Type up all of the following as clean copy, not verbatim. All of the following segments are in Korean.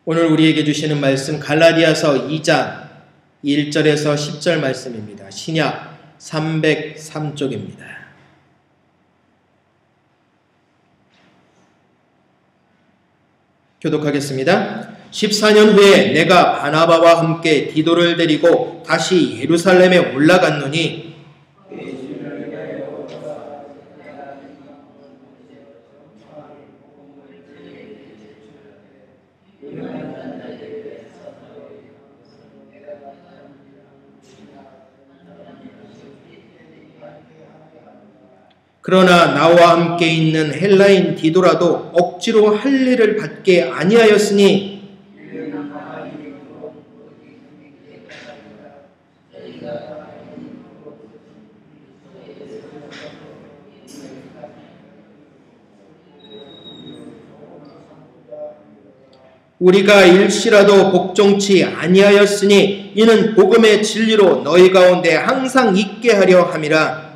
오늘 우리에게 주시는 말씀 갈라디아서 2장 1절에서 10절 말씀입니다. 신약 303쪽입니다. 교독하겠습니다. 14년 후에 내가 바나바와 함께 디도를 데리고 다시 예루살렘에 올라갔노니 그러나 나와 함께 있는 헬라인 디도라도 억지로 할례를 받게 아니하였으니 우리가 일시라도 복종치 아니하였으니 이는 복음의 진리로 너희 가운데 항상 있게 하려 함이라.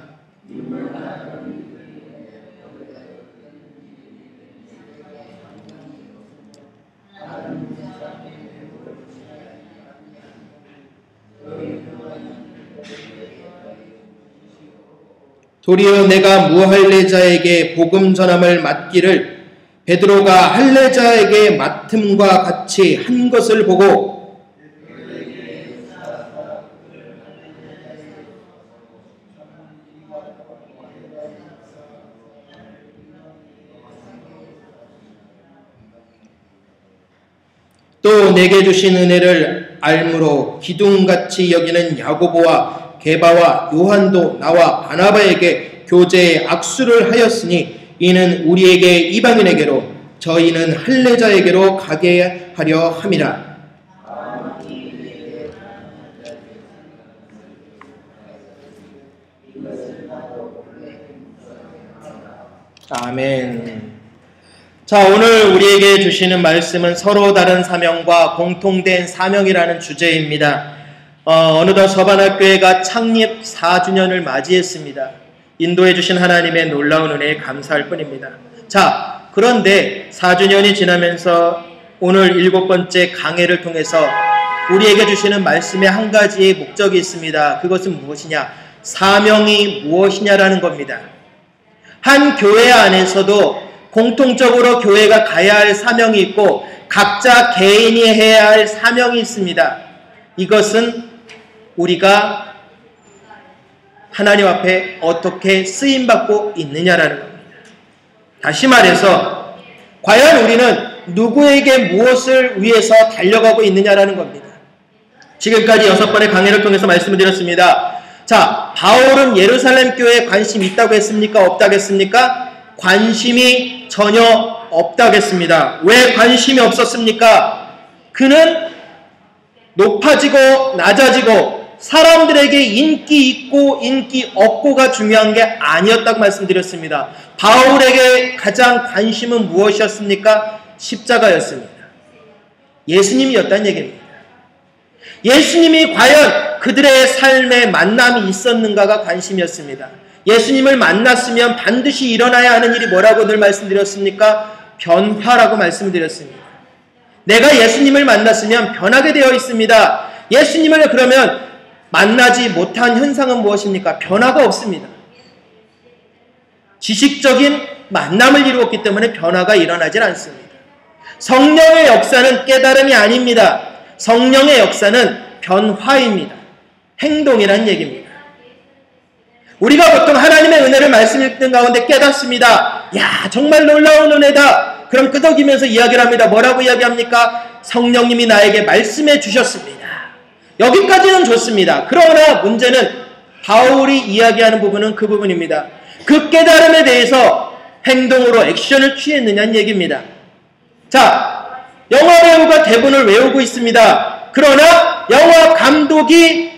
도리어 내가 무할례자에게 복음 전함을 맡기를 베드로가 할례자에게 맡음과 같이 한 것을 보고 또 내게 주신 은혜를 알므로 기둥같이 여기는 야고보와 게바와 요한도 나와 바나바에게 교제에 악수를 하였으니 이는 우리에게 이방인에게로 저희는 할례자에게로 가게 하려 함이라. 아멘. 자, 오늘 우리에게 주시는 말씀은 서로 다른 사명과 공통된 사명이라는 주제입니다. 어느덧 서반학교회가 창립 4주년을 맞이했습니다. 인도해 주신 하나님의 놀라운 은혜에 감사할 뿐입니다. 자, 그런데 4주년이 지나면서 오늘 7번째 강해를 통해서 우리에게 주시는 말씀에 한 가지의 목적이 있습니다. 그것은 무엇이냐? 사명이 무엇이냐라는 겁니다. 한 교회 안에서도 공통적으로 교회가 가야 할 사명이 있고 각자 개인이 해야 할 사명이 있습니다. 이것은 우리가 하나님 앞에 어떻게 쓰임받고 있느냐라는 겁니다. 다시 말해서 과연 우리는 누구에게 무엇을 위해서 달려가고 있느냐라는 겁니다. 지금까지 6번의 강해를 통해서 말씀을 드렸습니다. 자, 바울은 예루살렘 교회에 관심이 있다고 했습니까? 없다고 했습니까? 관심이 전혀 없다고 했습니다. 왜 관심이 없었습니까? 그는 높아지고 낮아지고 사람들에게 인기 있고 인기 없고가 중요한 게 아니었다고 말씀드렸습니다. 바울에게 가장 관심은 무엇이었습니까? 십자가였습니다. 예수님이었다는 얘기입니다. 예수님이 과연 그들의 삶에 만남이 있었는가가 관심이었습니다. 예수님을 만났으면 반드시 일어나야 하는 일이 뭐라고 늘 말씀드렸습니까? 변화라고 말씀드렸습니다. 내가 예수님을 만났으면 변하게 되어 있습니다. 예수님을 그러면 만나지 못한 현상은 무엇입니까? 변화가 없습니다. 지식적인 만남을 이루었기 때문에 변화가 일어나질 않습니다. 성령의 역사는 깨달음이 아닙니다. 성령의 역사는 변화입니다. 행동이라는 얘기입니다. 우리가 보통 하나님의 은혜를 말씀 읽는 가운데 깨닫습니다. 야, 정말 놀라운 은혜다. 그럼 끄덕이면서 이야기를 합니다. 뭐라고 이야기합니까? 성령님이 나에게 말씀해 주셨습니다. 여기까지는 좋습니다. 그러나 문제는 바울이 이야기하는 부분은 그 부분입니다. 그 깨달음에 대해서 행동으로 액션을 취했느냐는 얘기입니다. 자, 영화 배우가 대본을 외우고 있습니다. 그러나 영화 감독이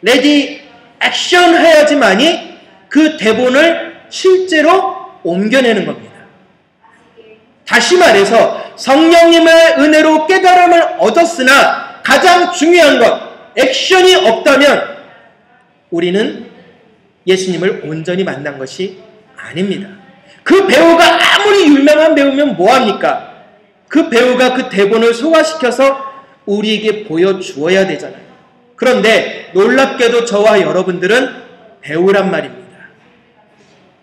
레디 액션 해야지만이 그 대본을 실제로 옮겨내는 겁니다. 다시 말해서 성령님의 은혜로 깨달음을 얻었으나 가장 중요한 것, 액션이 없다면 우리는 예수님을 온전히 만난 것이 아닙니다. 그 배우가 아무리 유명한 배우면 뭐합니까? 그 배우가 그 대본을 소화시켜서 우리에게 보여주어야 되잖아요. 그런데 놀랍게도 저와 여러분들은 배우란 말입니다.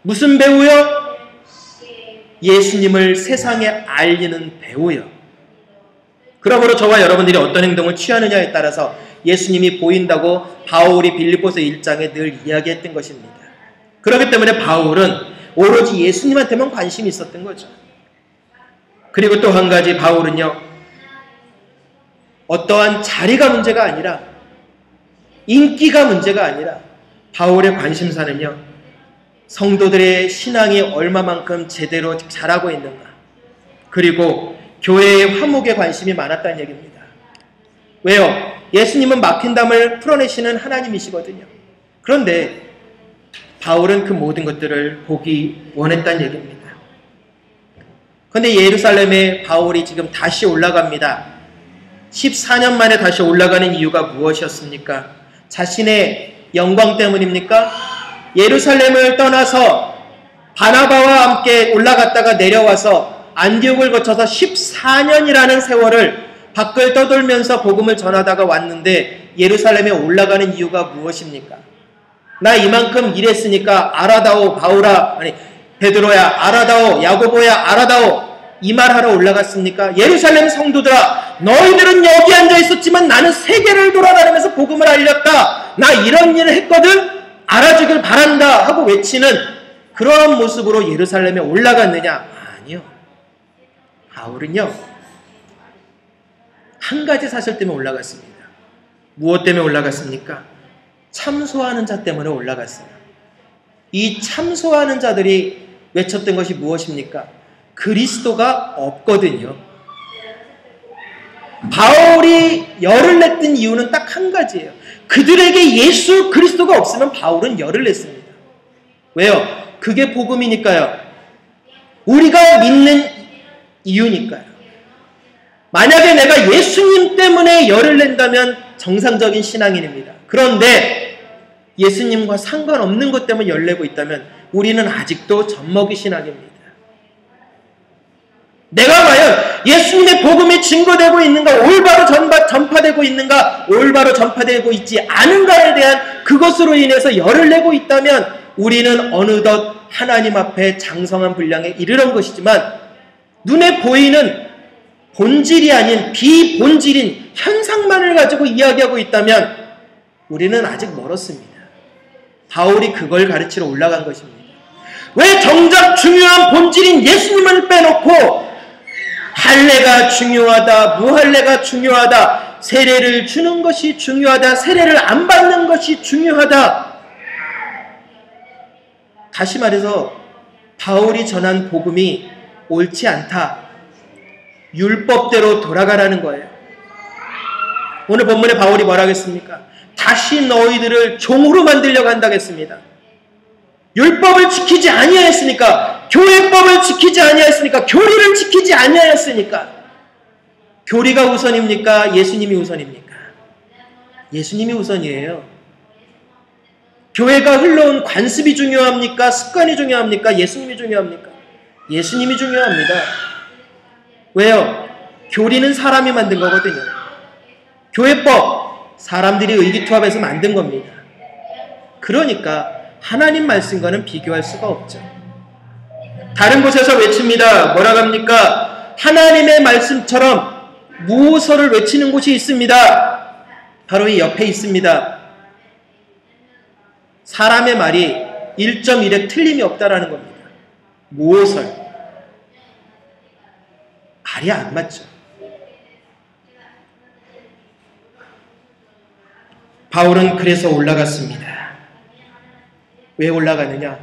무슨 배우요? 예수님을 세상에 알리는 배우요. 그러므로 저와 여러분들이 어떤 행동을 취하느냐에 따라서 예수님이 보인다고 바울이 빌립보서 1장에 늘 이야기했던 것입니다. 그렇기 때문에 바울은 오로지 예수님한테만 관심이 있었던 거죠. 그리고 또 한 가지 바울은요, 어떠한 자리가 문제가 아니라, 인기가 문제가 아니라 바울의 관심사는요, 성도들의 신앙이 얼마만큼 제대로 자라고 있는가, 그리고 교회의 화목에 관심이 많았다는 얘기입니다. 왜요? 예수님은 막힌 담을 풀어내시는 하나님이시거든요. 그런데 바울은 그 모든 것들을 보기 원했다는 얘기입니다. 그런데 예루살렘에 바울이 지금 다시 올라갑니다. 14년 만에 다시 올라가는 이유가 무엇이었습니까? 자신의 영광 때문입니까? 예루살렘을 떠나서 바나바와 함께 올라갔다가 내려와서 안디옥을 거쳐서 14년이라는 세월을 밖을 떠돌면서 복음을 전하다가 왔는데 예루살렘에 올라가는 이유가 무엇입니까? 나 이만큼 일했으니까 알아다오 바울아, 아니 베드로야 알아다오, 야고보야 알아다오, 이 말하러 올라갔습니까? 예루살렘 성도들아, 너희들은 여기 앉아 있었지만 나는 세계를 돌아다니면서 복음을 알렸다, 나 이런 일을 했거든, 알아주길 바란다 하고 외치는 그런 모습으로 예루살렘에 올라갔느냐? 아니요. 바울은요, 한 가지 사실 때문에 올라갔습니다. 무엇 때문에 올라갔습니까? 참소하는 자 때문에 올라갔어요. 이 참소하는 자들이 외쳤던 것이 무엇입니까? 그리스도가 없거든요. 바울이 열을 냈던 이유는 딱 한 가지예요. 그들에게 예수 그리스도가 없으면 바울은 열을 냈습니다. 왜요? 그게 복음이니까요. 우리가 믿는 이유니까요. 만약에 내가 예수님 때문에 열을 낸다면 정상적인 신앙인입니다. 그런데 예수님과 상관없는 것 때문에 열내고 있다면 우리는 아직도 젖먹이 신앙입니다. 내가 과연 예수님의 복음이 증거되고 있는가, 올바로 전파되고 있는가, 올바로 전파되고 있지 않은가에 대한 그것으로 인해서 열을 내고 있다면 우리는 어느덧 하나님 앞에 장성한 분량에 이르는 것이지만, 눈에 보이는 본질이 아닌 비본질인 현상만을 가지고 이야기하고 있다면 우리는 아직 멀었습니다. 바울이 그걸 가르치러 올라간 것입니다. 왜 정작 중요한 본질인 예수님을 빼놓고 할례가 중요하다, 무할례가 중요하다, 세례를 주는 것이 중요하다, 세례를 안 받는 것이 중요하다. 다시 말해서 바울이 전한 복음이 옳지 않다, 율법대로 돌아가라는 거예요. 오늘 본문에 바울이 뭐라 하겠습니까? 다시 너희들을 종으로 만들려고 한다겠습니다. 율법을 지키지 아니하였으니까, 교회법을 지키지 아니하였으니까, 교리를 지키지 아니하였으니까. 교리가 우선입니까? 예수님이 우선입니까? 예수님이 우선이에요. 교회가 흘러온 관습이 중요합니까? 습관이 중요합니까? 예수님이 중요합니까? 예수님이 중요합니다. 왜요? 교리는 사람이 만든 거거든요. 교회법, 사람들이 의기투합해서 만든 겁니다. 그러니까 하나님 말씀과는 비교할 수가 없죠. 다른 곳에서 외칩니다. 뭐라고 합니까? 하나님의 말씀처럼 무호서를 외치는 곳이 있습니다. 바로 이 옆에 있습니다. 사람의 말이 1.1에 틀림이 없다라는 겁니다. 무호설. 말이 안 맞죠. 바울은 그래서 올라갔습니다. 왜 올라가느냐?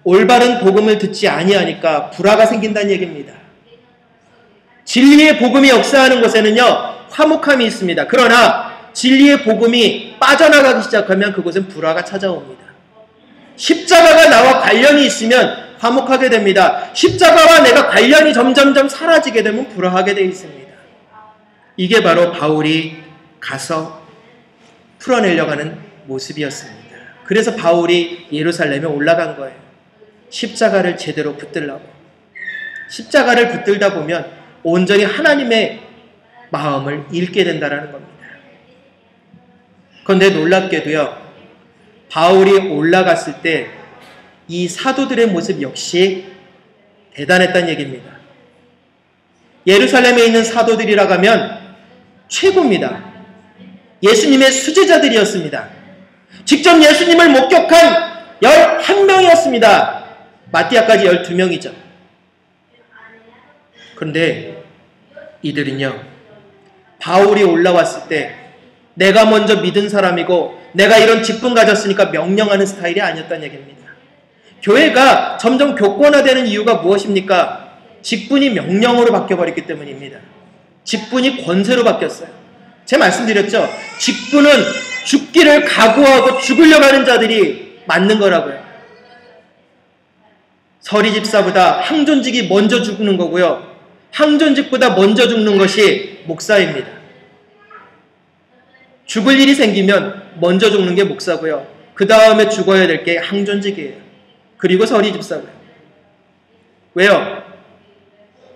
올바른 복음을 듣지 아니하니까 불화가 생긴다는 얘기입니다. 진리의 복음이 역사하는 곳에는요, 화목함이 있습니다. 그러나 진리의 복음이 빠져나가기 시작하면 그곳은 불화가 찾아옵니다. 십자가가 나와 관련이 있으면 화목하게 됩니다. 십자가와 내가 관련이 점점점 사라지게 되면 불화하게 되어 있습니다. 이게 바로 바울이 가서 풀어내려고 하는 모습이었습니다. 그래서 바울이 예루살렘에 올라간 거예요. 십자가를 제대로 붙들라고. 십자가를 붙들다 보면 온전히 하나님의 마음을 읽게 된다는 겁니다. 그런데 놀랍게도요, 바울이 올라갔을 때 이 사도들의 모습 역시 대단했다는 얘기입니다. 예루살렘에 있는 사도들이라고 하면 최고입니다. 예수님의 수제자들이었습니다. 직접 예수님을 목격한 11명이었습니다. 마띠아까지 12명이죠. 그런데 이들은요, 바울이 올라왔을 때 내가 먼저 믿은 사람이고 내가 이런 직분 가졌으니까 명령하는 스타일이 아니었다는 얘기입니다. 교회가 점점 교권화되는 이유가 무엇입니까? 직분이 명령으로 바뀌어버렸기 때문입니다. 직분이 권세로 바뀌었어요. 제가 말씀드렸죠. 직분은 죽기를 각오하고 죽으려고 하는 자들이 맞는 거라고요. 서리 집사보다 항존직이 먼저 죽는 거고요, 항존직보다 먼저 죽는 것이 목사입니다. 죽을 일이 생기면 먼저 죽는 게 목사고요, 그 다음에 죽어야 될 게 항존직이에요. 그리고 서리 집사고요. 왜요?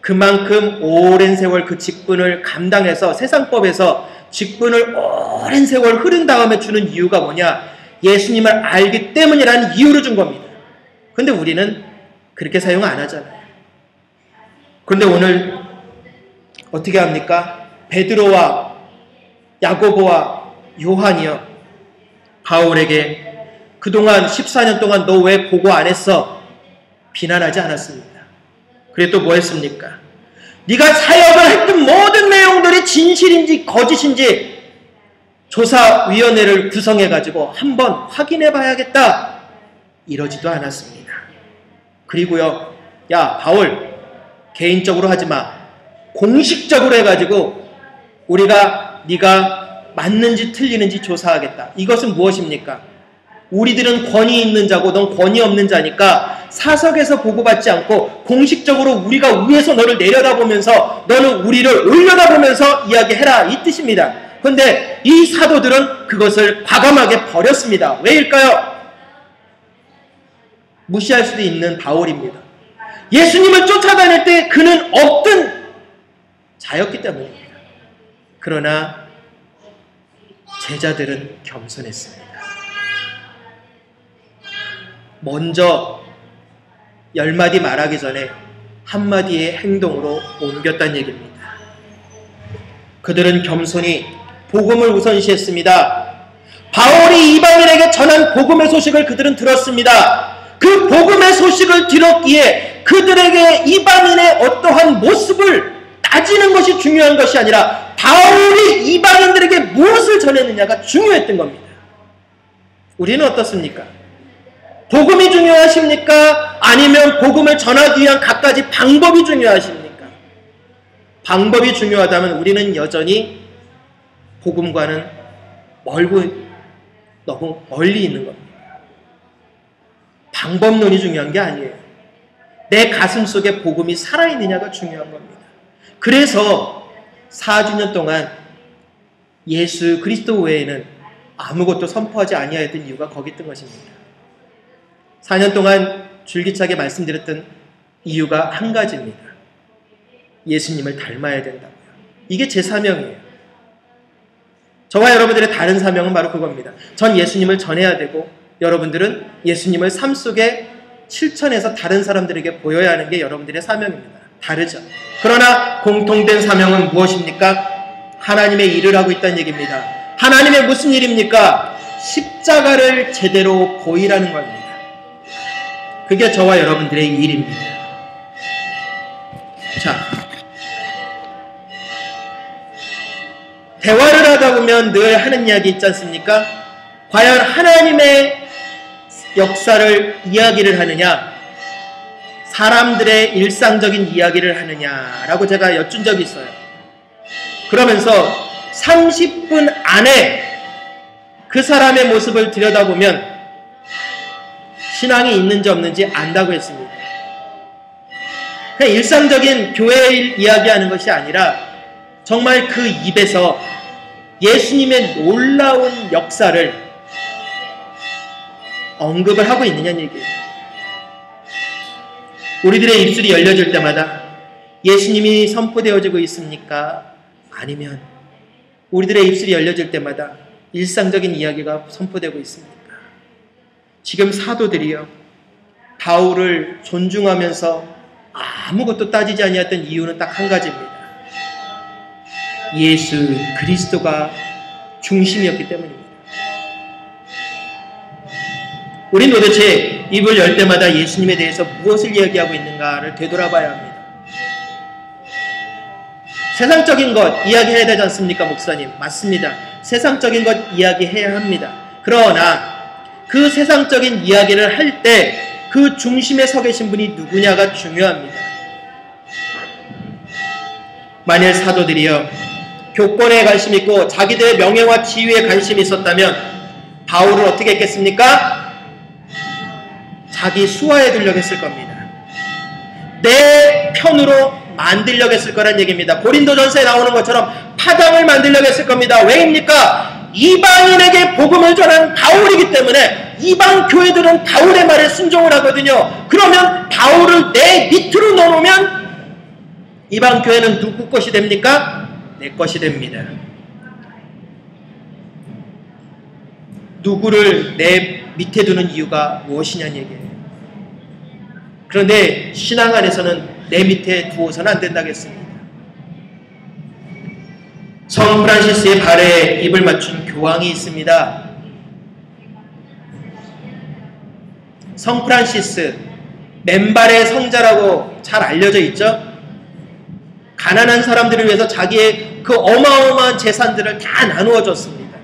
그만큼 오랜 세월 그 직분을 감당해서 세상법에서 직분을 오랜 세월 흐른 다음에 주는 이유가 뭐냐? 예수님을 알기 때문이라는 이유로 준 겁니다. 그런데 우리는 그렇게 사용 안 하잖아요. 그런데 오늘 어떻게 합니까? 베드로와 야고보와 요한이요, 바울에게 그동안 14년 동안 너 왜 보고 안 했어? 비난하지 않았습니다. 그래 또 뭐 했습니까? 네가 사역을 했던 모든 내용들이 진실인지 거짓인지 조사위원회를 구성해가지고 한번 확인해 봐야겠다, 이러지도 않았습니다. 그리고요, 야 바울, 개인적으로 하지마, 공식적으로 해가지고 우리가 네가 맞는지 틀리는지 조사하겠다. 이것은 무엇입니까? 우리들은 권위 있는 자고 넌 권위 없는 자니까 사석에서 보고받지 않고 공식적으로 우리가 위에서 너를 내려다보면서 너는 우리를 올려다보면서 이야기해라, 이 뜻입니다. 그런데 이 사도들은 그것을 과감하게 버렸습니다. 왜일까요? 무시할 수도 있는 바울입니다. 예수님을 쫓아다닐 때 그는 없던 자였기 때문입니다. 그러나 제자들은 겸손했습니다. 먼저 10마디 말하기 전에 한마디의 행동으로 옮겼다는 얘기입니다. 그들은 겸손히 복음을 우선시했습니다. 바울이 이방인에게 전한 복음의 소식을 그들은 들었습니다. 그 복음의 소식을 들었기에 그들에게 이방인의 어떠한 모습을 따지는 것이 중요한 것이 아니라 바울이 이방인들에게 무엇을 전했느냐가 중요했던 겁니다. 우리는 어떻습니까? 복음이 중요하십니까? 아니면 복음을 전하기 위한 갖가지 방법이 중요하십니까? 방법이 중요하다면 우리는 여전히 복음과는 너무 멀리 있는 겁니다. 방법론이 중요한 게 아니에요. 내 가슴 속에 복음이 살아있느냐가 중요한 겁니다. 그래서 4주년 동안 예수 그리스도 외에는 아무것도 선포하지 아니하였던 이유가 거기 있던 것입니다. 4년 동안 줄기차게 말씀드렸던 이유가 한 가지입니다. 예수님을 닮아야 된다고요. 이게 제 사명이에요. 저와 여러분들의 다른 사명은 바로 그겁니다. 전 예수님을 전해야 되고 여러분들은 예수님을 삶 속에 실천해서 다른 사람들에게 보여야 하는 게 여러분들의 사명입니다. 다르죠. 그러나 공통된 사명은 무엇입니까? 하나님의 일을 하고 있다는 얘기입니다. 하나님의 무슨 일입니까? 십자가를 제대로 보이라는 겁니다. 그게 저와 여러분들의 일입니다. 자, 대화를 하다 보면 늘 하는 이야기 있지 않습니까? 과연 하나님의 역사를 이야기를 하느냐, 사람들의 일상적인 이야기를 하느냐라고 제가 여쭌 적이 있어요. 그러면서 30분 안에 그 사람의 모습을 들여다보면 신앙이 있는지 없는지 안다고 했습니다. 그냥 일상적인 교회 일 이야기하는 것이 아니라 정말 그 입에서 예수님의 놀라운 역사를 언급을 하고 있느냐는 얘기예요. 우리들의 입술이 열려질 때마다 예수님이 선포되어지고 있습니까? 아니면 우리들의 입술이 열려질 때마다 일상적인 이야기가 선포되고 있습니까? 지금 사도들이요, 바울을 존중하면서 아무것도 따지지 아니했던 이유는 딱 한 가지입니다. 예수 그리스도가 중심이었기 때문입니다. 우린 도대체 입을 열 때마다 예수님에 대해서 무엇을 이야기하고 있는가를 되돌아봐야 합니다. 세상적인 것 이야기해야 되지 않습니까, 목사님? 맞습니다. 세상적인 것 이야기해야 합니다. 그러나 그 세상적인 이야기를 할 때 그 중심에 서 계신 분이 누구냐가 중요합니다. 만일 사도들이요, 교권에 관심 있고 자기들의 명예와 지위에 관심이 있었다면 바울을 어떻게 했겠습니까? 자기 수하에 들려고 했을 겁니다. 내 편으로 만들려고 했을 거란 얘기입니다. 고린도전서에 나오는 것처럼 파당을 만들려고 했을 겁니다. 왜입니까? 이방인에게 복음을 전하는 바울이기 때문에 이방 교회들은 바울의 말에 순종을 하거든요. 그러면 바울을 내 밑으로 넣어놓으면 이방 교회는 누구 것이 됩니까? 내 것이 됩니다. 누구를 내 밑에 두는 이유가 무엇이냐는 얘기예요. 그런데 신앙 안에서는 내 밑에 두어서는 안 된다겠습니다. 성 프란시스의 발에 입을 맞춘 교황이 있습니다. 성 프란시스, 맨발의 성자라고 잘 알려져 있죠? 가난한 사람들을 위해서 자기의 그 어마어마한 재산들을 다 나누어 줬습니다.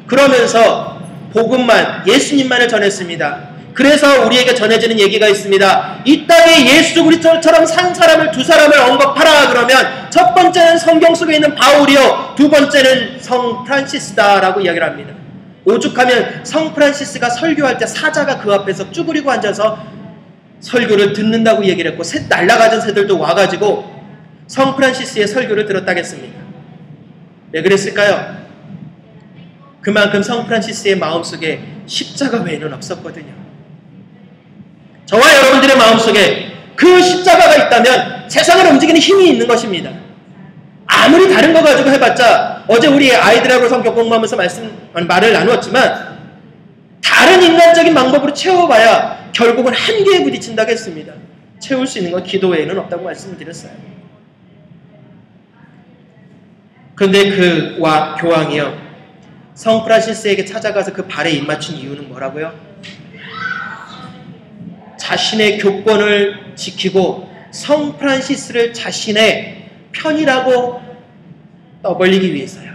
그러면서 복음만, 예수님만을 전했습니다. 그래서 우리에게 전해지는 얘기가 있습니다. 이 땅에 예수 그리스도처럼 산 사람을 두 사람을 언급하라 그러면 첫 번째는 성경 속에 있는 바울이요, 두 번째는 성 프란시스다라고 이야기를 합니다. 오죽하면 성 프란시스가 설교할 때 사자가 그 앞에서 쭈그리고 앉아서 설교를 듣는다고 얘기를 했고 날아가던 새들도 와가지고 성 프란시스의 설교를 들었다겠습니다. 왜 그랬을까요? 그만큼 성 프란시스의 마음속에 십자가 외에는 없었거든요. 저와 여러분들의 마음속에 그 십자가가 있다면 세상을 움직이는 힘이 있는 것입니다. 아무리 다른 거 가지고 해봤자, 어제 우리 아이들하고 성경 공부하면서 말을 나누었지만 다른 인간적인 방법으로 채워봐야 결국은 한계에 부딪힌다고 했습니다. 채울 수 있는 건 기도 외에는 없다고 말씀을 드렸어요. 그런데 그 교황이요, 성 프란시스에게 찾아가서 그 발에 입맞춘 이유는 뭐라고요? 자신의 교권을 지키고 성 프란시스를 자신의 편이라고 떠벌리기 위해서요.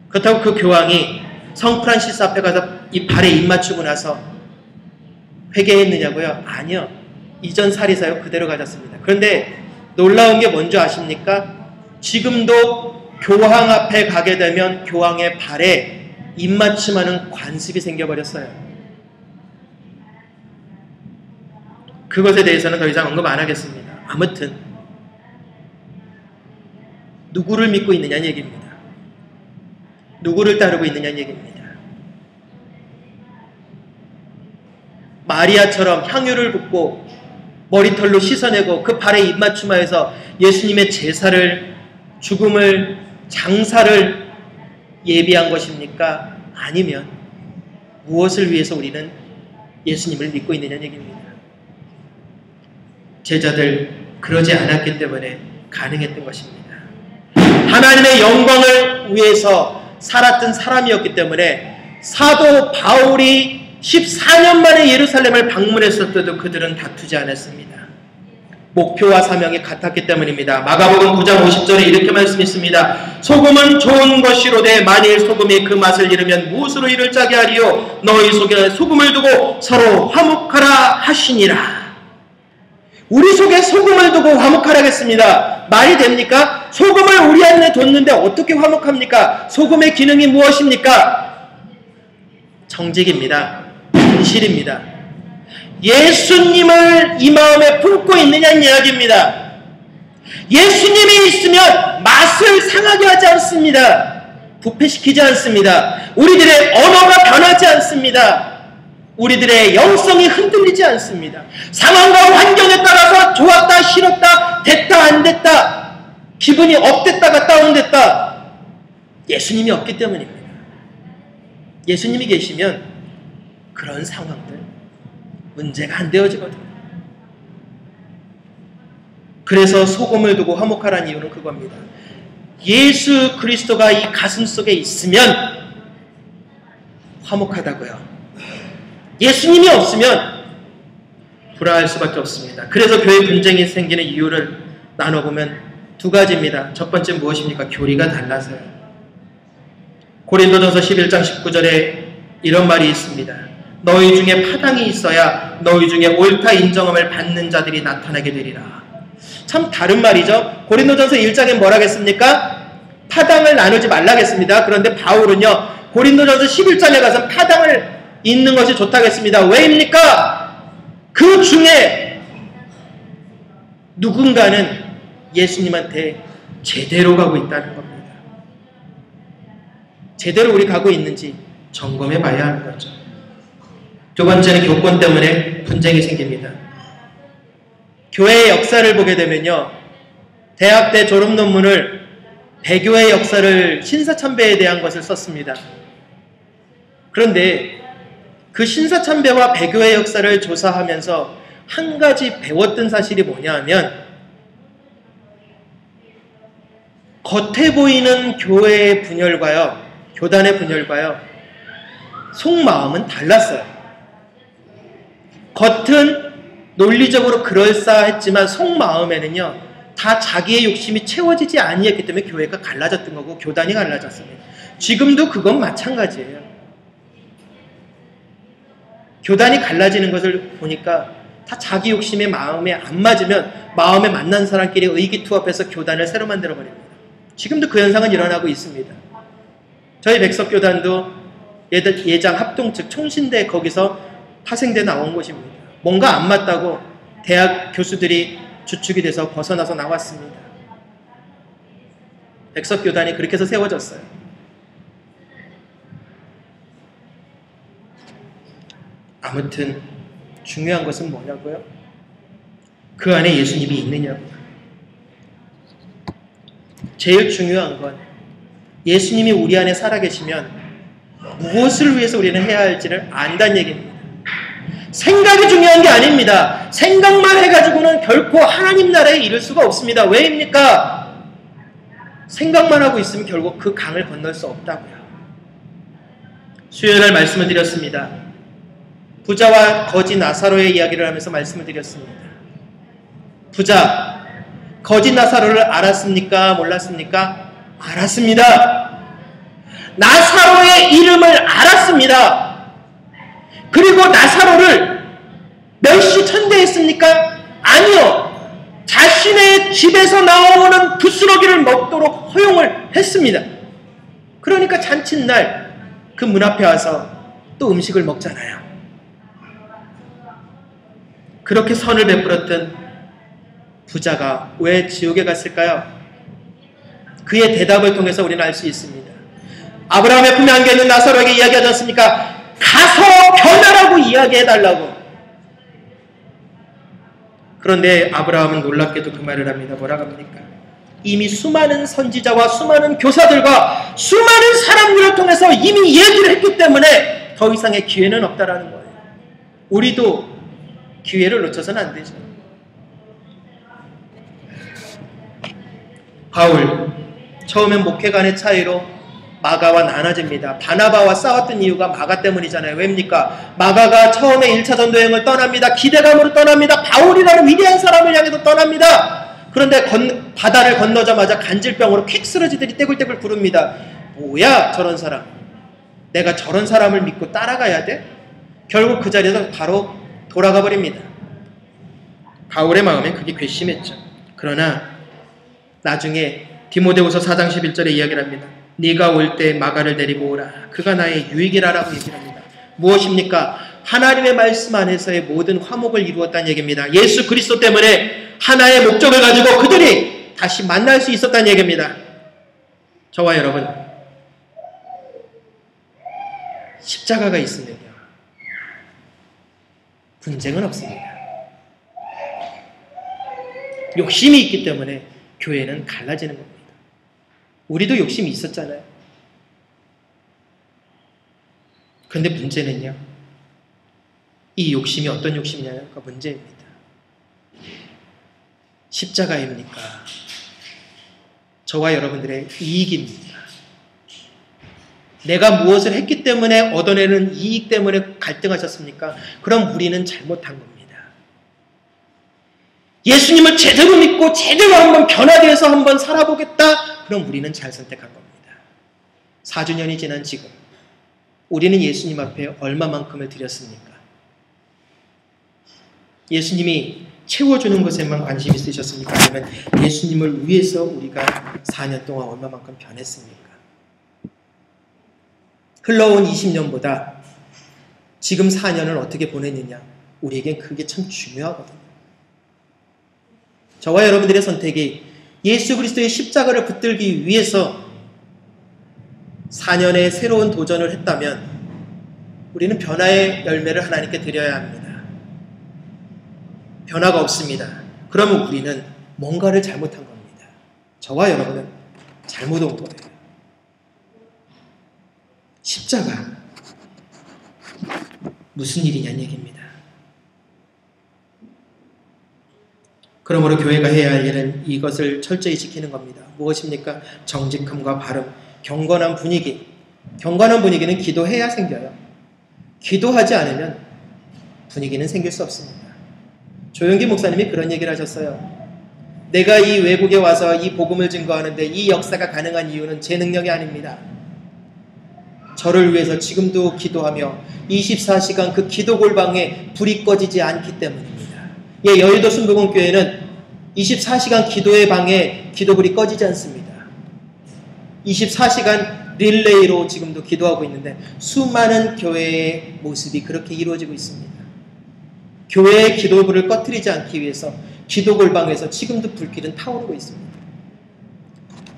그렇다고 그 교황이 성 프란시스 앞에 가서 이 발에 입맞추고 나서 회개했느냐고요? 아니요. 이전 사리사요 그대로 가졌습니다. 그런데 놀라운 게 뭔지 아십니까? 지금도 교황 앞에 가게 되면 교황의 발에 입맞춤하는 관습이 생겨버렸어요. 그것에 대해서는 더 이상 언급 안 하겠습니다. 아무튼 누구를 믿고 있느냐는 얘기입니다. 누구를 따르고 있느냐는 얘기입니다. 마리아처럼 향유를 붓고 머리털로 씻어내고 그 발에 입맞춤하여서 예수님의 제사를, 죽음을, 장사를 예비한 것입니까? 아니면 무엇을 위해서 우리는 예수님을 믿고 있느냐는 얘기입니다. 제자들 그러지 않았기 때문에 가능했던 것입니다. 하나님의 영광을 위해서 살았던 사람이었기 때문에 사도 바울이 14년 만에 예루살렘을 방문했을 때도 그들은 다투지 않았습니다. 목표와 사명이 같았기 때문입니다. 마가복음 9장 50절에 이렇게 말씀했습니다. 소금은 좋은 것이로되 만일 소금이 그 맛을 잃으면 무엇으로 이를 짜게 하리요? 너희 속에 소금을 두고 서로 화목하라 하시니라. 우리 속에 소금을 두고 화목하라겠습니다. 말이 됩니까? 소금을 우리 안에 뒀는데 어떻게 화목합니까? 소금의 기능이 무엇입니까? 정직입니다. 진실입니다. 예수님을 이 마음에 품고 있느냐는 이야기입니다. 예수님이 있으면 맛을 상하게 하지 않습니다. 부패시키지 않습니다. 우리들의 언어가 변하지 않습니다. 우리들의 영성이 흔들리지 않습니다. 상황과 환경에 따라서 좋았다, 싫었다, 됐다, 안 됐다, 기분이 업됐다가 다운됐다. 예수님이 없기 때문입니다. 예수님이 계시면 그런 상황들 문제가 안 되어지거든요. 그래서 소금을 두고 화목하라는 이유는 그겁니다. 예수 그리스도가 이 가슴 속에 있으면 화목하다고요. 예수님이 없으면 불화할 수밖에 없습니다. 그래서 교회 분쟁이 생기는 이유를 나눠보면 두 가지입니다. 첫 번째 무엇입니까? 교리가 달라서요. 고린도전서 11장 19절에 이런 말이 있습니다. 너희 중에 파당이 있어야 너희 중에 옳다 인정함을 받는 자들이 나타나게 되리라. 참 다른 말이죠. 고린도전서 1장에 뭐라 했습니까? 파당을 나누지 말라겠습니다. 그런데 바울은요, 고린도전서 11장에 가서 파당을 잇는 것이 좋다겠습니다. 왜입니까? 그 중에 누군가는 예수님한테 제대로 가고 있다는 겁니다. 제대로 우리 가고 있는지 점검해 봐야 하는 거죠. 두 번째는 교권 때문에 분쟁이 생깁니다. 교회의 역사를 보게 되면요, 대학 때 졸업 논문을 배교의 역사를 신사참배에 대한 것을 썼습니다. 그런데 그 신사참배와 배교의 역사를 조사하면서 한 가지 배웠던 사실이 뭐냐 하면, 겉에 보이는 교회의 분열과요, 교단의 분열과요, 속마음은 달랐어요. 겉은 논리적으로 그럴싸했지만 속마음에는요, 다 자기의 욕심이 채워지지 아니했기 때문에 교회가 갈라졌던 거고 교단이 갈라졌습니다. 지금도 그건 마찬가지예요. 교단이 갈라지는 것을 보니까 다 자기 욕심의 마음에 안 맞으면 마음에 만난 사람끼리 의기투합해서 교단을 새로 만들어버립니다. 지금도 그 현상은 일어나고 있습니다. 저희 백석교단도 예장 합동 즉 총신대 거기서 파생돼 나온 곳입니다. 뭔가 안 맞다고 대학 교수들이 주축이 돼서 벗어나서 나왔습니다. 백석교단이 그렇게 해서 세워졌어요. 아무튼 중요한 것은 뭐냐고요? 그 안에 예수님이 있느냐고요. 제일 중요한 건 예수님이 우리 안에 살아계시면 무엇을 위해서 우리는 해야 할지를 안다는 얘기입니다. 생각이 중요한 게 아닙니다. 생각만 해가지고는 결코 하나님 나라에 이를 수가 없습니다. 왜입니까? 생각만 하고 있으면 결국 그 강을 건널 수 없다고요. 수요일날 말씀을 드렸습니다. 부자와 거지 나사로의 이야기를 하면서 말씀을 드렸습니다. 부자, 거지 나사로를 알았습니까? 몰랐습니까? 알았습니다. 나사로의 이름을 알았습니다. 그리고 나사로를 멸시 천대했습니까? 아니요. 자신의 집에서 나오는 부스러기를 먹도록 허용을 했습니다. 그러니까 잔칫날 그 문 앞에 와서 또 음식을 먹잖아요. 그렇게 선을 베풀었던 부자가 왜 지옥에 갔을까요? 그의 대답을 통해서 우리는 알 수 있습니다. 아브라함의 품에 안겨있는 나사로에게 이야기하지 않습니까? 가서 변하라고 이야기해달라고. 그런데 아브라함은 놀랍게도 그 말을 합니다. 뭐라고 합니까? 이미 수많은 선지자와 수많은 교사들과 수많은 사람들을 통해서 이미 얘기를 했기 때문에 더 이상의 기회는 없다라는 거예요. 우리도 기회를 놓쳐서는 안 되죠. 바울, 처음엔 목회 간의 차이로 마가와 나눠집니다. 바나바와 싸웠던 이유가 마가 때문이잖아요. 왜입니까? 마가가 처음에 1차 전도여행을 떠납니다. 기대감으로 떠납니다. 바울이라는 위대한 사람을 향해서 떠납니다. 그런데 바다를 건너자마자 간질병으로 퀵 쓰러지더니 떼굴떼굴 구릅니다. 뭐야 저런 사람. 내가 저런 사람을 믿고 따라가야 돼? 결국 그 자리에서 바로 돌아가 버립니다. 바울의 마음엔 그게 괘씸했죠. 그러나 나중에 디모데후서 4장 11절에 이야기를 합니다. 네가 올 때 마가를 데리고 오라. 그가 나의 유익이라라고 얘기를 합니다. 무엇입니까? 하나님의 말씀 안에서의 모든 화목을 이루었다는 얘기입니다. 예수 그리스도 때문에 하나의 목적을 가지고 그들이 다시 만날 수 있었다는 얘기입니다. 저와 여러분, 십자가가 있으면요, 분쟁은 없습니다. 욕심이 있기 때문에 교회는 갈라지는 겁니다. 우리도 욕심이 있었잖아요. 그런데 문제는요, 이 욕심이 어떤 욕심이냐가 문제입니다. 십자가입니까? 저와 여러분들의 이익입니까? 내가 무엇을 했기 때문에 얻어내는 이익 때문에 갈등하셨습니까? 그럼 우리는 잘못한 겁니다. 예수님을 제대로 믿고 제대로 한번 변화되어서 한번 살아보겠다? 그럼 우리는 잘 선택한 겁니다. 4주년이 지난 지금 우리는 예수님 앞에 얼마만큼을 드렸습니까? 예수님이 채워주는 것에만 관심이 있으셨습니까? 아니면 예수님을 위해서 우리가 4년 동안 얼마만큼 변했습니까? 흘러온 20년보다 지금 4년을 어떻게 보냈느냐, 우리에겐 그게 참 중요하거든요. 저와 여러분들의 선택이 예수 그리스도의 십자가를 붙들기 위해서 4년의 새로운 도전을 했다면 우리는 변화의 열매를 하나님께 드려야 합니다. 변화가 없습니다. 그러면 우리는 뭔가를 잘못한 겁니다. 저와 여러분은 잘못 온 거예요. 십자가 무슨 일이냐는 얘기입니다. 그러므로 교회가 해야 할 일은 이것을 철저히 지키는 겁니다. 무엇입니까? 정직함과 바름, 경건한 분위기. 경건한 분위기는 기도해야 생겨요. 기도하지 않으면 분위기는 생길 수 없습니다. 조영기 목사님이 그런 얘기를 하셨어요. 내가 이 외국에 와서 이 복음을 증거하는데 이 역사가 가능한 이유는 제 능력이 아닙니다. 저를 위해서 지금도 기도하며 24시간 그 기도 골방에 불이 꺼지지 않기 때문입니다. 예, 여의도 순복음교회는 24시간 기도의 방에 기도불이 꺼지지 않습니다. 24시간 릴레이로 지금도 기도하고 있는데 수많은 교회의 모습이 그렇게 이루어지고 있습니다. 교회의 기도불을 꺼뜨리지 않기 위해서 기도 골방에서 지금도 불길은 타오르고 있습니다.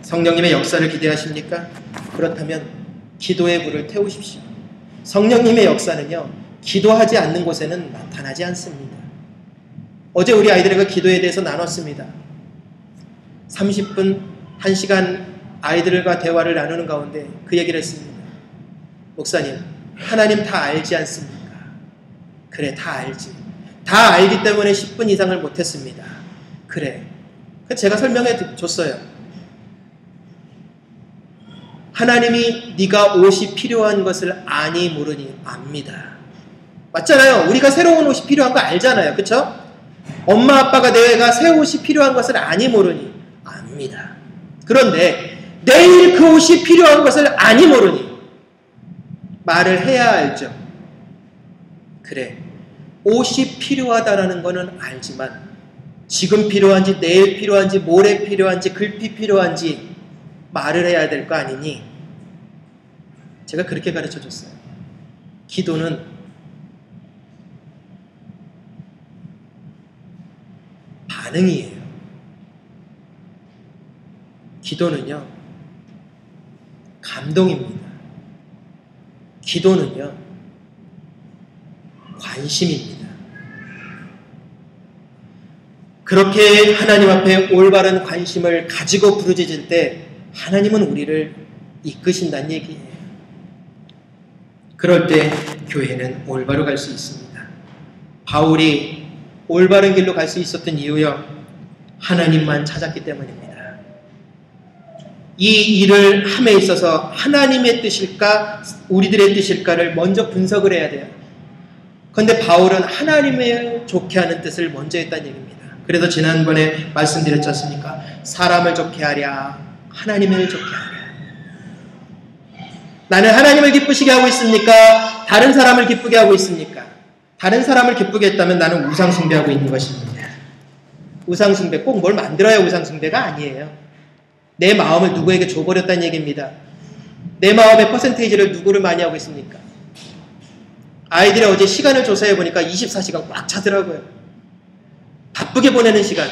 성령님의 역사를 기대하십니까? 그렇다면 기도의 불을 태우십시오. 성령님의 역사는요, 기도하지 않는 곳에는 나타나지 않습니다. 어제 우리 아이들과 기도에 대해서 나눴습니다. 30분, 1시간 아이들과 대화를 나누는 가운데 그 얘기를 했습니다. 목사님, 하나님 다 알지 않습니까? 그래, 다 알지. 다 알기 때문에 10분 이상을 못했습니다. 그래. 제가 설명해 줬어요. 하나님이 네가 옷이 필요한 것을 아니 모르니 압니다. 맞잖아요. 우리가 새로운 옷이 필요한 거 알잖아요. 그렇죠? 엄마 아빠가 내가 새 옷이 필요한 것을 아니 모르니 압니다. 그런데 내일 그 옷이 필요한 것을 아니 모르니 말을 해야 알죠. 그래, 옷이 필요하다라는 것은 알지만 지금 필요한지 내일 필요한지 모레 필요한지 글피 필요한지 말을 해야 될 거 아니니? 제가 그렇게 가르쳐줬어요. 기도는 반응이에요. 기도는요, 감동입니다. 기도는요, 관심입니다. 그렇게 하나님 앞에 올바른 관심을 가지고 부르짖을 때 하나님은 우리를 이끄신다는 얘기예요. 그럴 때 교회는 올바로 갈 수 있습니다. 바울이 올바른 길로 갈 수 있었던 이유요, 하나님만 찾았기 때문입니다. 이 일을 함에 있어서 하나님의 뜻일까 우리들의 뜻일까를 먼저 분석을 해야 돼요. 그런데 바울은 하나님을 좋게 하는 뜻을 먼저 했다는 얘기입니다. 그래서 지난번에 말씀드렸지 않습니까? 사람을 좋게 하랴, 하나님을 좋게 하랴. 나는 하나님을 기쁘시게 하고 있습니까? 다른 사람을 기쁘게 하고 있습니까? 다른 사람을 기쁘게 했다면 나는 우상숭배하고 있는 것입니다. 우상숭배, 꼭 뭘 만들어야 우상숭배가 아니에요. 내 마음을 누구에게 줘버렸다는 얘기입니다. 내 마음의 퍼센테이지를 누구를 많이 하고 있습니까? 아이들이 어제 시간을 조사해 보니까 24시간 꽉 차더라고요. 바쁘게 보내는 시간,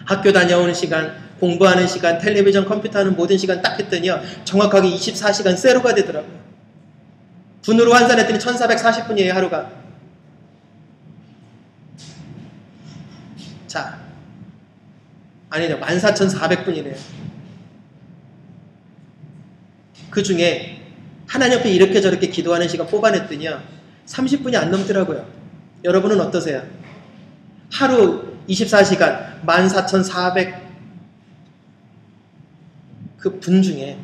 학교 다녀오는 시간, 공부하는 시간, 텔레비전, 컴퓨터 하는 모든 시간 딱 했더니요, 정확하게 24시간 세로가 되더라고요. 분으로 환산했더니 1440분이에요, 하루가. 자, 아니죠. 14,400분이래요. 그 중에 하나님 앞에 이렇게 저렇게 기도하는 시간 뽑아냈더니요, 30분이 안 넘더라고요. 여러분은 어떠세요? 하루 24시간 14,400 그 분 중에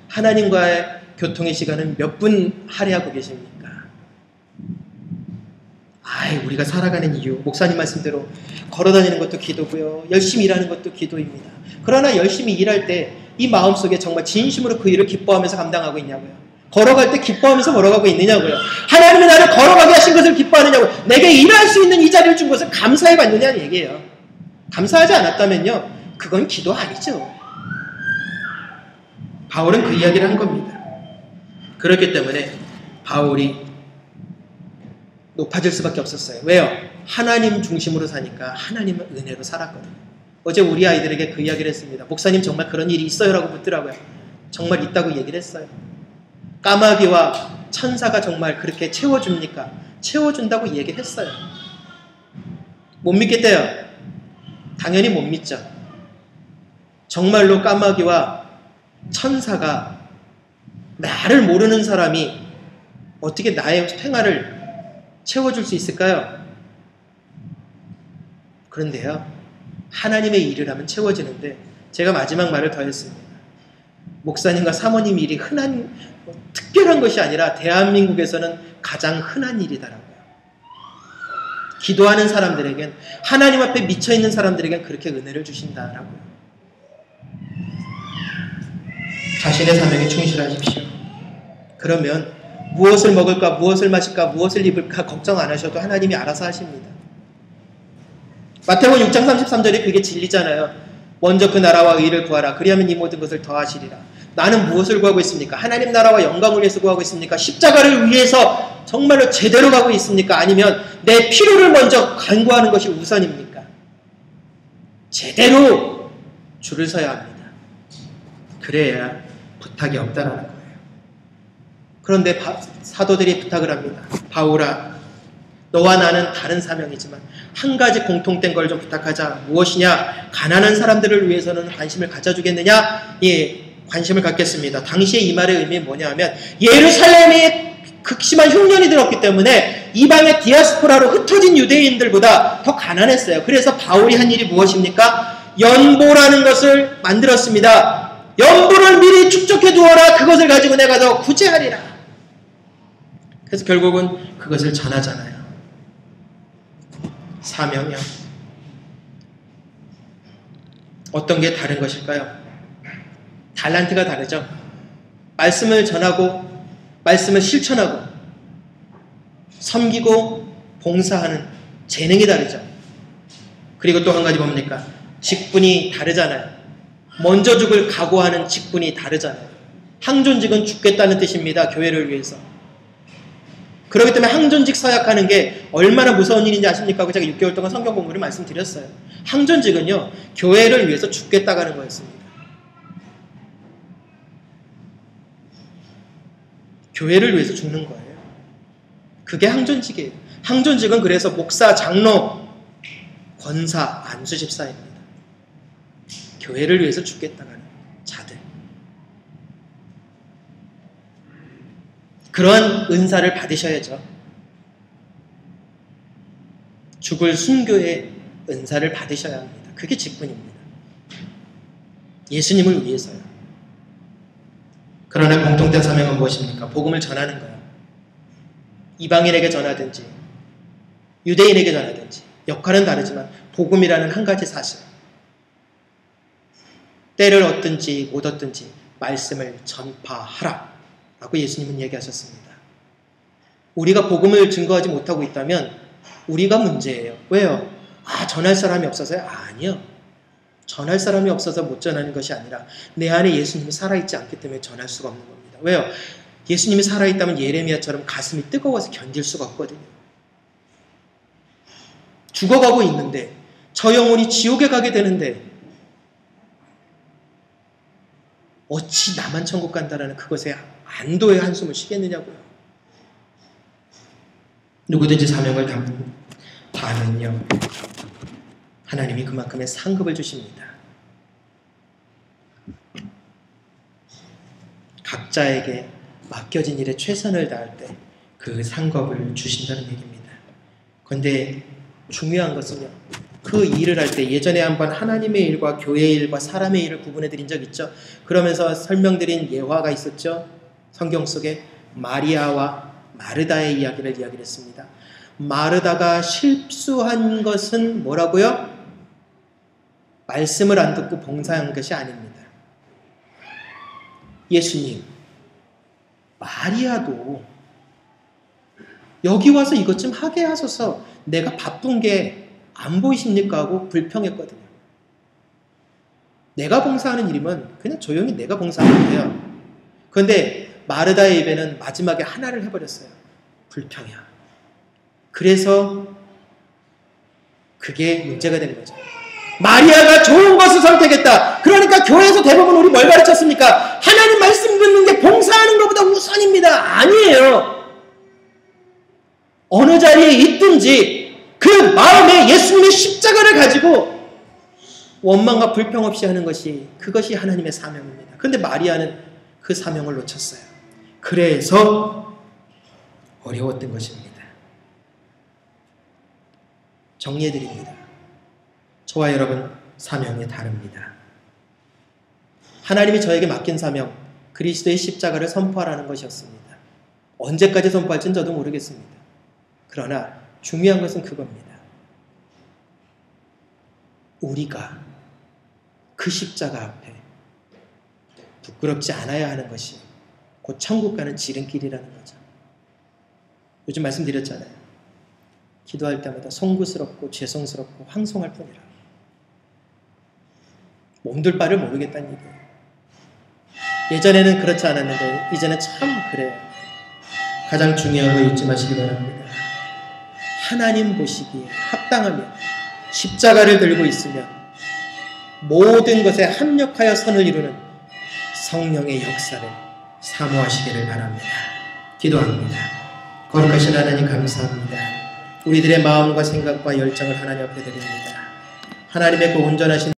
하나님과의 교통의 시간은 몇 분 할애하고 계십니까? 우리가 살아가는 이유, 목사님 말씀대로 걸어다니는 것도 기도고요, 열심히 일하는 것도 기도입니다. 그러나 열심히 일할 때 이 마음속에 정말 진심으로 그 일을 기뻐하면서 감당하고 있냐고요. 걸어갈 때 기뻐하면서 걸어가고 있느냐고요. 하나님이 나를 걸어가게 하신 것을 기뻐하느냐고요. 내게 일할 수 있는 이 자리를 준 것을 감사해 받느냐는 얘기예요. 감사하지 않았다면요, 그건 기도 아니죠. 바울은 그 이야기를 한 겁니다. 그렇기 때문에 바울이 높아질 수밖에 없었어요. 왜요? 하나님 중심으로 사니까 하나님은 은혜로 살았거든요. 어제 우리 아이들에게 그 이야기를 했습니다. 목사님 정말 그런 일이 있어요? 라고 묻더라고요. 정말 있다고 얘기를 했어요. 까마귀와 천사가 정말 그렇게 채워줍니까? 채워준다고 얘기를 했어요. 못 믿겠대요. 당연히 못 믿죠. 정말로 까마귀와 천사가 나를 모르는 사람이 어떻게 나의 생활을 채워줄 수 있을까요? 그런데요, 하나님의 일을 하면 채워지는데, 제가 마지막 말을 더 했습니다. 목사님과 사모님 일이 흔한, 특별한 것이 아니라 대한민국에서는 가장 흔한 일이더라고요. 기도하는 사람들에겐, 하나님 앞에 미쳐있는 사람들에겐 그렇게 은혜를 주신다라고요. 자신의 사명에 충실하십시오. 그러면 무엇을 먹을까, 무엇을 마실까, 무엇을 입을까 걱정 안 하셔도 하나님이 알아서 하십니다. 마태복음 6장 33절에 그게 진리잖아요. 먼저 그 나라와 의를 구하라. 그리하면 이 모든 것을 더하시리라. 나는 무엇을 구하고 있습니까? 하나님 나라와 영광을 위해서 구하고 있습니까? 십자가를 위해서 정말로 제대로 가고 있습니까? 아니면 내 필요를 먼저 간구하는 것이 우선입니까? 제대로 줄을 서야 합니다. 그래야 부탁이 없다는 거예요. 그런데 사도들이 부탁을 합니다. 바울아, 너와 나는 다른 사명이지만 한 가지 공통된 걸 좀 부탁하자. 무엇이냐? 가난한 사람들을 위해서는 관심을 가져주겠느냐? 예, 관심을 갖겠습니다. 당시에 이 말의 의미는 뭐냐 하면, 예루살렘에 극심한 흉년이 들었기 때문에 이방의 디아스포라로 흩어진 유대인들보다 더 가난했어요. 그래서 바울이 한 일이 무엇입니까? 연보라는 것을 만들었습니다. 연보를 미리 축적해 두어라. 그것을 가지고 내가 더 구제하리라. 그래서 결국은 그것을 전하잖아요. 사명이요. 어떤 게 다른 것일까요? 달란트가 다르죠. 말씀을 전하고 말씀을 실천하고 섬기고 봉사하는 재능이 다르죠. 그리고 또 한 가지 뭡니까? 직분이 다르잖아요. 먼저 죽을 각오하는 직분이 다르잖아요. 항존직은 죽겠다는 뜻입니다. 교회를 위해서. 그렇기 때문에 항존직 서약하는 게 얼마나 무서운 일인지 아십니까? 제가 6개월 동안 성경 공부를 말씀드렸어요. 항존직은요, 교회를 위해서 죽겠다고 하는 거였습니다. 교회를 위해서 죽는 거예요. 그게 항존직이에요. 항존직은 그래서 목사, 장로, 권사, 안수집사입니다. 교회를 위해서 죽겠다고 하는 자들. 그런 은사를 받으셔야죠. 죽을 순교의 은사를 받으셔야 합니다. 그게 직분입니다. 예수님을 위해서요. 그러나 공통된 사명은 무엇입니까? 복음을 전하는 거예요. 이방인에게 전하든지 유대인에게 전하든지 역할은 다르지만 복음이라는 한 가지 사실. 때를 얻든지 못 얻든지 말씀을 전파하라 라고 예수님은 얘기하셨습니다. 우리가 복음을 증거하지 못하고 있다면 우리가 문제예요. 왜요? 전할 사람이 없어서요? 아니요. 전할 사람이 없어서 못 전하는 것이 아니라 내 안에 예수님이 살아있지 않기 때문에 전할 수가 없는 겁니다. 왜요? 예수님이 살아있다면 예레미야처럼 가슴이 뜨거워서 견딜 수가 없거든요. 죽어가고 있는데, 저 영혼이 지옥에 가게 되는데 어찌 나만 천국 간다라는 그것에 안도의 한숨을 쉬겠느냐고요. 누구든지 사명을 다음은요, 하나님이 그만큼의 상급을 주십니다. 각자에게 맡겨진 일에 최선을 다할 때 그 상급을 주신다는 얘기입니다. 그런데 중요한 것은요, 그 일을 할 때 예전에 한번 하나님의 일과 교회의 일과 사람의 일을 구분해 드린 적 있죠. 그러면서 설명드린 예화가 있었죠. 성경 속에 마리아와 마르다의 이야기를 했습니다. 마르다가 실수한 것은 뭐라고요? 말씀을 안 듣고 봉사한 것이 아닙니다. 예수님, 마리아도 여기 와서 이것 좀 하게 하소서, 내가 바쁜 게 안 보이십니까? 하고 불평했거든요. 내가 봉사하는 일이면 그냥 조용히 내가 봉사하면 돼요. 그런데 마르다의 입에는 마지막에 하나를 해버렸어요. 불평이야. 그래서 그게 문제가 된 거죠. 마리아가 좋은 것을 선택했다. 그러니까 교회에서 대부분 우리 뭘 가르쳤습니까? 하나님 말씀 듣는 게 봉사하는 것보다 우선입니다. 아니에요. 어느 자리에 있든지 그 마음에 예수님의 십자가를 가지고 원망과 불평 없이 하는 것이, 그것이 하나님의 사명입니다. 그런데 마리아는 그 사명을 놓쳤어요. 그래서 어려웠던 것입니다. 정리해드립니다. 저와 여러분 사명이 다릅니다. 하나님이 저에게 맡긴 사명, 그리스도의 십자가를 선포하라는 것이었습니다. 언제까지 선포할지는 저도 모르겠습니다. 그러나 중요한 것은 그겁니다. 우리가 그 십자가 앞에 부끄럽지 않아야 하는 것이 곧 천국 가는 지름길이라는 거죠. 요즘 말씀드렸잖아요. 기도할 때마다 송구스럽고 죄송스럽고 황송할 뿐이라. 몸둘 바를 모르겠다는 얘기예요. 예전에는 그렇지 않았는데 이제는 참 그래요. 가장 중요한 거 잊지 마시기 바랍니다. 하나님 보시기에 합당하며 십자가를 들고 있으면 모든 것에 합력하여 선을 이루는 성령의 역사를 사모하시기를 바랍니다. 기도합니다. 거룩하신 하나님 감사합니다. 우리들의 마음과 생각과 열정을 하나님 앞에 드립니다. 하나님의 그 온전하신